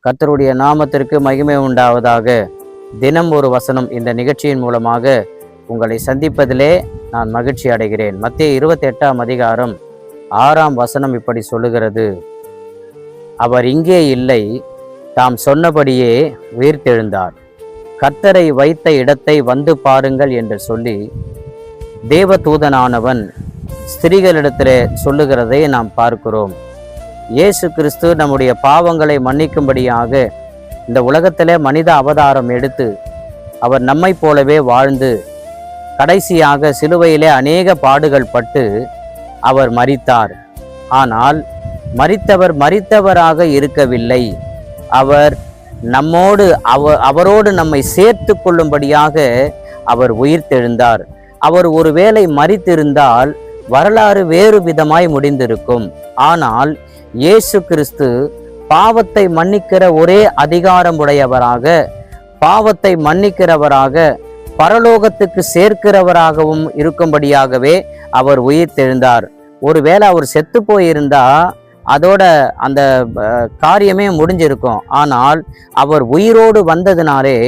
கர்த்தருடைய நாமத்திற்கு மகிமை உண்டாவதாக. தினம் ஒரு வசனம் இந்த நிகழ்ச்சியின் மூலமாக உங்களை சந்திப்பதிலே நான் மகிழ்ச்சி அடைகிறேன். மத்தேயு 28ஆம் அதிகாரம் 6ஆம் வசனம் இப்படி சொல்லுகிறது, அவர் இங்கே இல்லை, தாம் சொன்னபடியே உயிர்த்தெழுந்தார். கர்த்தரை வைத்த இடத்தை வந்து பாருங்கள் என்று சொல்லி தேவதூதனானவன் ஸ்திரீகளிடத்திலே சொல்லுகிறதை நாம் பார்க்கிறோம். இயேசு கிறிஸ்து நம்முடைய பாவங்களை மன்னிக்கும்படியாக இந்த உலகத்திலே மனித அவதாரம் எடுத்து அவர் நம்மை போலவே வாழ்ந்து கடைசியாக சிலுவையிலே அநேக பாடுகள் பட்டு அவர் மரித்தார். ஆனால் மரித்தவராக இருக்கவில்லை. அவர் நம்மோடு அவரோடு நம்மை சேர்த்து கொள்ளும்படியாக அவர் உயிர்த்தெழுந்தார். அவர் ஒருவேளை மரித்திருந்தால் வரலாறு வேறு விதமாய் முடிந்திருக்கும். ஆனால் இயேசு கிறிஸ்து பாவத்தை மன்னிக்கிற ஒரே அதிகாரம் உடையவராக, பாவத்தை மன்னிக்கிறவராக, பரலோகத்துக்கு சேர்க்கிறவராகவும் இருக்கும்படியாகவே அவர் உயிர்த்தெழுந்தார். ஒருவேளை அவர் செத்து போயிருந்தா அதோட அந்த காரியமே முடிஞ்சிருக்கும். ஆனால் அவர் உயிரோடு வந்ததினாலே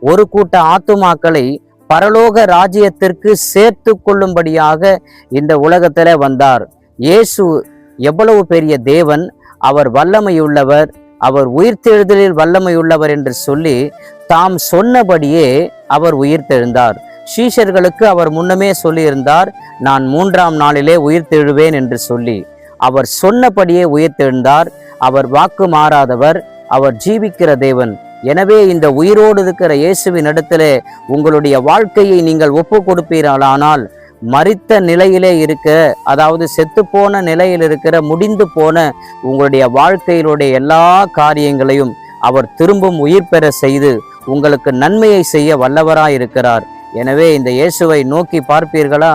ஒரு கூட்ட ஆத்துமாக்களை பரலோக ராஜ்யத்திற்கு சேர்த்து கொள்ளும்படியாக இந்த உலகத்திலே வந்தார். இயேசு எவ்வளவு பெரிய தேவன், அவர் வல்லமையுள்ளவர், அவர் உயிர்த்தெழுதலில் வல்லமையுள்ளவர் என்று சொல்லி தாம் சொன்னபடியே அவர் உயிர்த்தெழுந்தார். சீஷர்களுக்கு அவர் முன்னமே சொல்லியிருந்தார், நான் 3ஆம் நாளிலே உயிர்த்தெழுவேன் என்று சொல்லி. அவர் சொன்னபடியே உயிர்த்தெழுந்தார். அவர் வாக்கு மாறாதவர், அவர் ஜீவிக்கிற தேவன். எனவே இந்த உயிரோடு இருக்கிற இயேசுவின் இடத்திலே உங்களுடைய வாழ்க்கையை நீங்கள் ஒப்பு கொடுப்பீர்களானால் மரித்த நிலையிலே இருக்க, அதாவது செத்துப்போன நிலையில் இருக்கிற, முடிந்து போன உங்களுடைய வாழ்க்கையிலுடைய எல்லா காரியங்களையும் அவர் திரும்பவும் உயிர் பெற செய்து உங்களுக்கு நன்மையை செய்ய வல்லவராய் இருக்கிறார். எனவே இந்த இயேசுவை நோக்கி பார்ப்பீர்களா?